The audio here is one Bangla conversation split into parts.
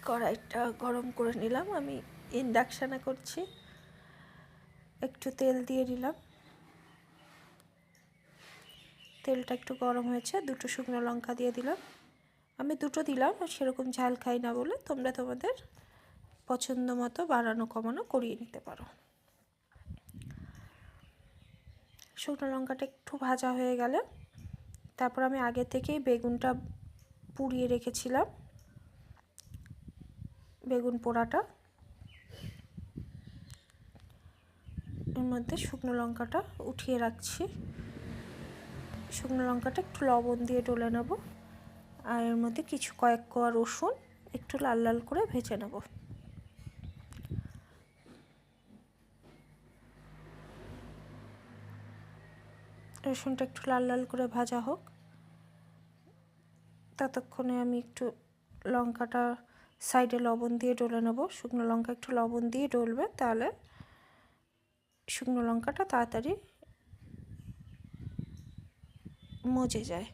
কড়াইটা গরম করে নিলাম। আমি ইন্ডাকশানে করছি। একটু তেল দিয়ে নিলাম। তেলটা একটু গরম হয়েছে, দুটো শুকনো লঙ্কা দিয়ে দিলাম। আমি দুটো দিলাম, সেরকম ঝাল খাই না বলে তোমরা তোমাদের পছন্দ মতো বাড়ানো কমানো করিয়ে নিতে পারো। শুকনো লঙ্কাটা একটু ভাজা হয়ে গেলে তারপর আমি আগে থেকেই বেগুনটা পুড়িয়ে রেখেছিলাম, বেগুন পোড়াটা এর মধ্যে শুকনো লঙ্কাটা উঠিয়ে রাখছি। শুকনো লঙ্কাটা একটু লবণ দিয়ে ডলে নেব, আর এর মধ্যে কয়েক কোয়া রসুন একটু লাল লাল করে ভেজে নেব। রসুনটা একটু লাল লাল করে ভাজা হোক, ততক্ষণে আমি একটু লঙ্কাটা সাইডে লবণ দিয়ে ডলে নেব। শুকনো লঙ্কা একটু লবণ দিয়ে ডলবে, তাহলে শুকনো লঙ্কাটা তাড়াতাড়ি মজে যায়।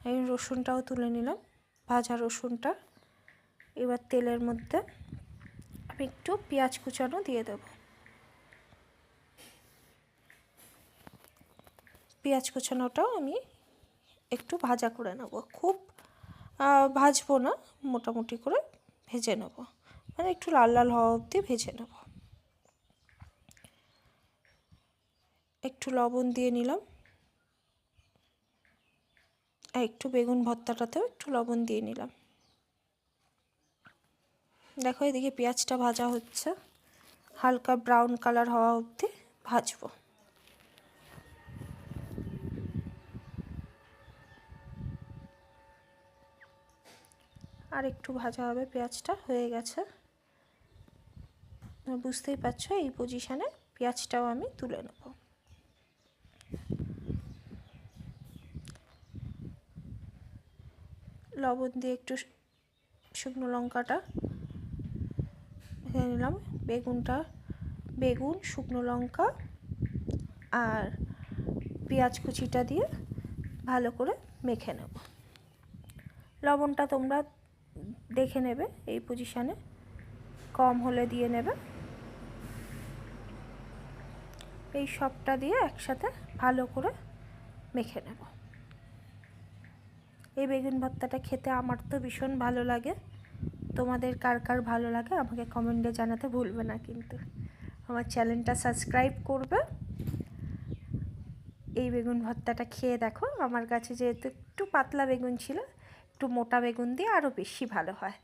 এই রসুনটাও তুলে নিলাম, ভাজা রসুনটা। এবার তেলের মধ্যে আমি একটু পেঁয়াজ কুচানো দিয়ে দেব। পেঁয়াজ কুচানোটাও আমি একটু ভাজা করে নেব, খুব ভাজবো না, মোটামুটি করে ভেজে নেব, মানে একটু লাল লাল হওয়া অবধি ভেজে নেব। একটু লবণ দিয়ে নিলাম, আর একটু বেগুন ভর্তাটাতেও একটু লবণ দিয়ে নিলাম। দেখো এদিকে পেঁয়াজটা ভাজা হচ্ছে, হালকা ব্রাউন কালার হওয়া অবধি ভাজবো। আর একটু ভাজা হবে, পেঁয়াজটা হয়ে গেছে। বুঝতেই পারছো, এই পজিশানে পেঁয়াজটাও আমি তুলে নেব। লবণ দিয়ে একটু শুকনো লঙ্কাটা ভেজে নিলাম। বেগুন শুকনো লঙ্কা আর পেঁয়াজ কুচিটা দিয়ে ভালো করে মেখে নেব। লবণটা তোমরা দেখে নেবে, এই পজিশানে কম হলে দিয়ে নেবে। এই সবটা দিয়ে একসাথে ভালো করে মেখে নেব। এই বেগুন ভর্তাটা খেতে আমার তো ভীষণ ভালো লাগে। তোমাদের কার কার ভালো লাগে আমাকে কমেন্টে জানাতে ভুলবে না কিন্তু। আমার চ্যানেলটা সাবস্ক্রাইব করবে। এই বেগুন ভর্তাটা খেয়ে দেখো। আমার কাছে যেহেতু একটু পাতলা বেগুন ছিল, একটু মোটা বেগুন দিয়ে আরও বেশি ভালো হয়।